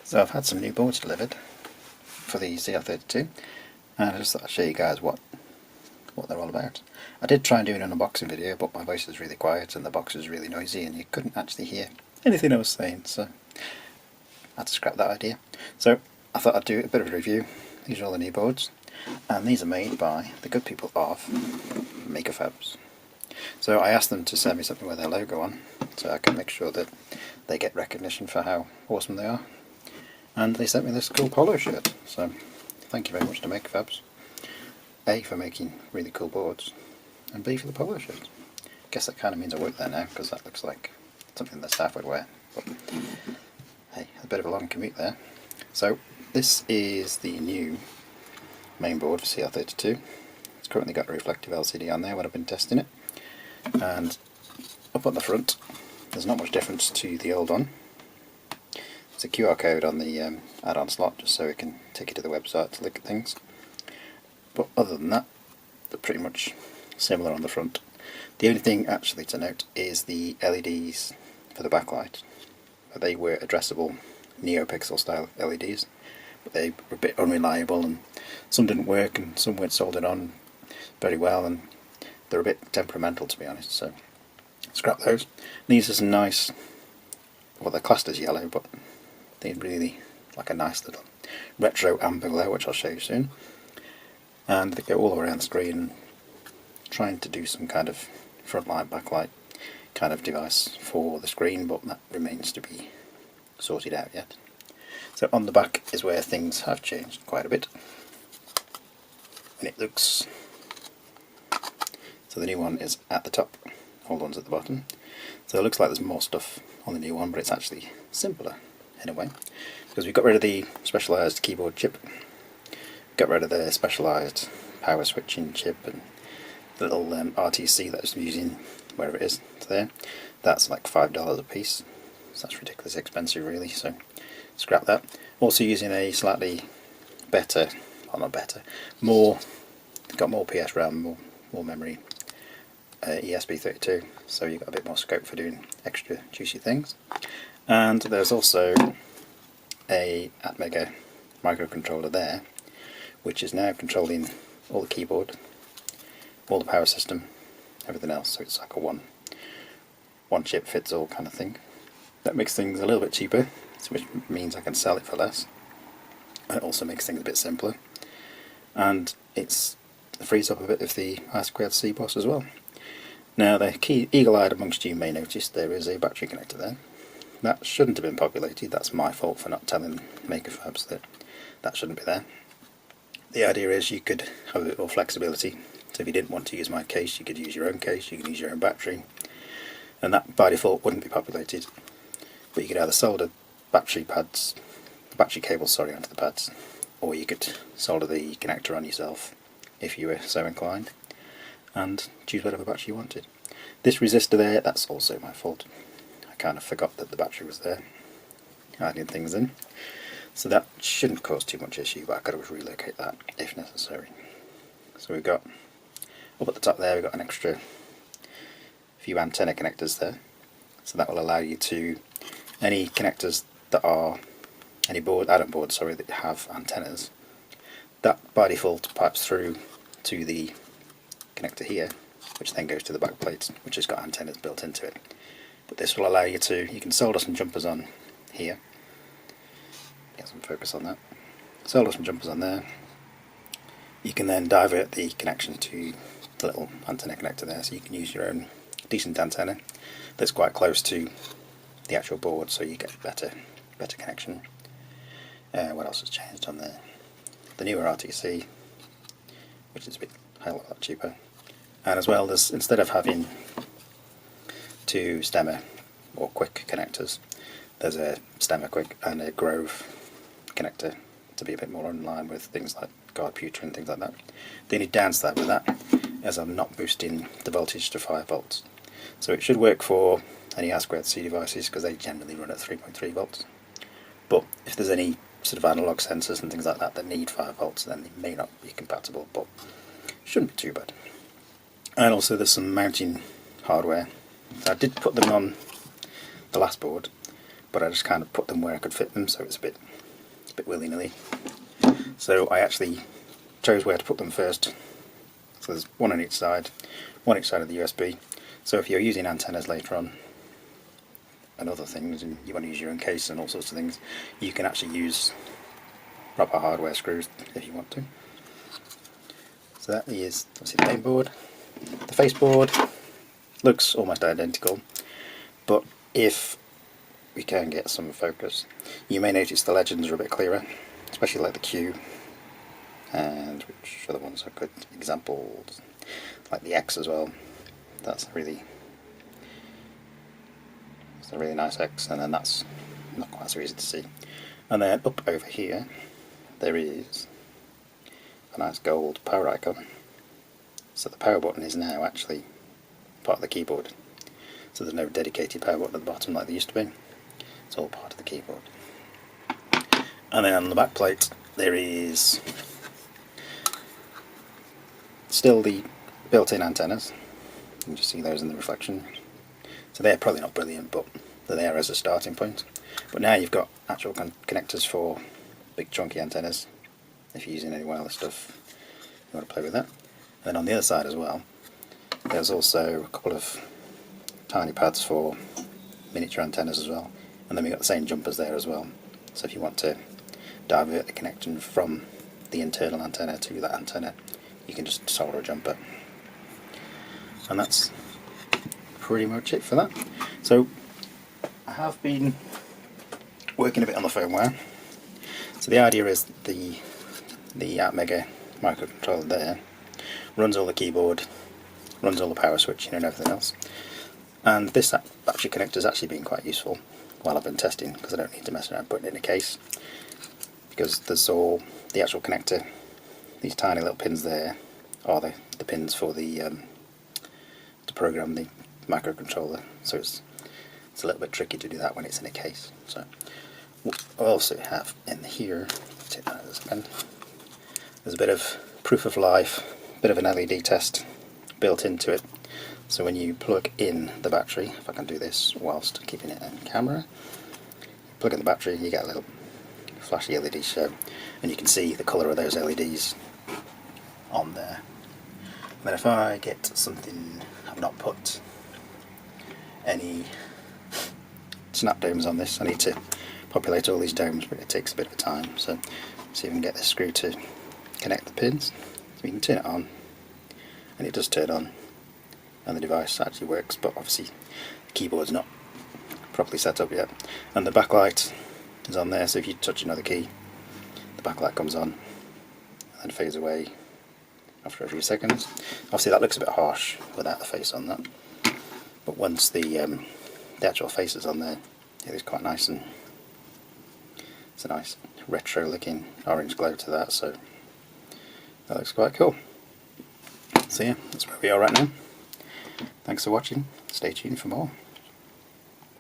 So I've had some new boards delivered for the CL-32, and I just thought I'd show you guys what they're all about. I did try and do an unboxing video, but my voice is really quiet and the box is really noisy and you couldn't actually hear anything I was saying, so I had to scrap that idea. So I thought I'd do a bit of a review. These are all the new boards, and these are made by the good people of Makerfabs. So I asked them to send me something with their logo on, so I can make sure that they get recognition for how awesome they are. And they sent me this cool polo shirt, so thank you very much to Makerfabs. A, for making really cool boards, and B, for the polo shirt. I guess that kind of means I work there now, because that looks like something the staff would wear. But hey, a bit of a long commute there. So this is the new main board for CL-32. It's currently got a reflective LCD on there when I've been testing it. And up on the front, there's not much difference to the old one. There's a QR code on the add-on slot, just so it can take you to the website to look at things. But other than that, they're pretty much similar on the front. The only thing actually to note is the LEDs for the backlight. They were addressable NeoPixel style LEDs, but they were a bit unreliable, and some didn't work and some weren't soldered on very well, and they're a bit temperamental, to be honest, so scrap those. These are some nice, well, they're classed as yellow, but they're really like a nice little retro amber glow, which I'll show you soon. And they go all around the screen, trying to do some kind of front light, backlight kind of device for the screen, but that remains to be sorted out yet. So on the back is where things have changed quite a bit, and it looks, so the new one is at the top, old one's at the bottom. So it looks like there's more stuff on the new one, but it's actually simpler in a way, because we got rid of the specialised keyboard chip, got rid of the specialised power switching chip, and the little RTC that I was using, wherever it is there, that's like $5 a piece, so that's ridiculously expensive really, so scrap that. Also using a slightly better, well not better, got more PS RAM, more memory, ESP32, so you've got a bit more scope for doing extra juicy things. And there's also a Atmega microcontroller there, which is now controlling all the keyboard, all the power system, everything else, so it's like a one chip fits all kind of thing. That makes things a little bit cheaper, which means I can sell it for less. And it also makes things a bit simpler, and it frees up a bit of the I2C boss as well. Now the eagle-eyed amongst you may notice there is a battery connector there. That shouldn't have been populated, that's my fault for not telling Makerfabs that that shouldn't be there. The idea is you could have a bit more flexibility, so if you didn't want to use my case, you could use your own case, you can use your own battery, and that by default wouldn't be populated. But you could either solder battery cables onto the pads, or you could solder the connector on yourself if you were so inclined, and choose whatever battery you wanted. This resistor there, that's also my fault. I kind of forgot that the battery was there, adding things in. So that shouldn't cause too much issue, but I could always relocate that if necessary. So we've got, up at the top there, we've got an extra few antenna connectors there. So that will allow you to, any connectors that are, any add-on boards that have antennas, that by default pipes through to the connector here, which then goes to the back plate, which has got antennas built into it. But this will allow you can solder some jumpers on here. Get some focus on that. Solder some jumpers on there. You can then divert the connection to the little antenna connector there, so you can use your own decent antenna that's quite close to the actual board, so you get better connection. What else has changed on there? The newer RTC, which is a hell of a lot cheaper. And as well, there's, instead of having two stemmer or quick connectors, there's a stemmer quick and a Grove connector to be a bit more in line with things like guard pewter and things like that. The only downside with that is I'm not boosting the voltage to 5 volts. So it should work for any I2C devices, because they generally run at 3.3 volts. But if there's any sort of analog sensors and things like that that need 5 volts, then they may not be compatible, but shouldn't be too bad. And also there's some mounting hardware. I did put them on the last board, but I just kind of put them where I could fit them, so it's a bit willy-nilly. So I actually chose where to put them first. So there's one on each side of the USB. So if you're using antennas later on and other things, and you want to use your own case and all sorts of things, you can actually use proper hardware screws if you want to. So that is obviously the main board. The face board looks almost identical, but if we can get some focus, you may notice the legends are a bit clearer, especially like the Q, and which other ones are good examples, like the X as well. It's a really nice X, and then that's not quite so easy to see. And then up over here there is a nice gold power icon. So the power button is now actually part of the keyboard. So there's no dedicated power button at the bottom like there used to be. It's all part of the keyboard. And then on the back plate there is still the built-in antennas. You can just see those in the reflection. So they're probably not brilliant, but they're there as a starting point. But now you've got actual connectors for big chunky antennas. If you're using any wireless stuff, you want to play with that. And then on the other side as well, there's also a couple of tiny pads for miniature antennas as well. And then we've got the same jumpers there as well. So if you want to divert the connection from the internal antenna to that antenna, you can just solder a jumper. And that's pretty much it for that. So I have been working a bit on the firmware. So the idea is the Atmega microcontroller there runs all the keyboard, runs all the power switching and everything else. And this battery connector has actually been quite useful while I've been testing, because I don't need to mess around putting it in a case, because there's all the actual connector. These tiny little pins there are the pins for the to program the microcontroller, so it's a little bit tricky to do that when it's in a case. So what I also have in here, take that out of this pen, there's a bit of proof of life, a bit of an LED test built into it. So when you plug in the battery, if I can do this whilst keeping it on camera, plug in the battery, you get a little flashy LED show, and you can see the colour of those LEDs on there. And then if I get something, I've not put any snap domes on this, I need to populate all these domes, but it takes a bit of time. So see if we can get this screw to connect the pins. So we can turn it on, and it does turn on, and the device actually works, but obviously the keyboard's not properly set up yet. And the backlight is on there, so if you touch another key, the backlight comes on and then fades away after a few seconds. Obviously that looks a bit harsh without the face on that, but once the actual face is on there, it is quite nice, and it's a nice retro looking orange glow to that, so that looks quite cool. So yeah, that's where we are right now. Thanks for watching, stay tuned for more.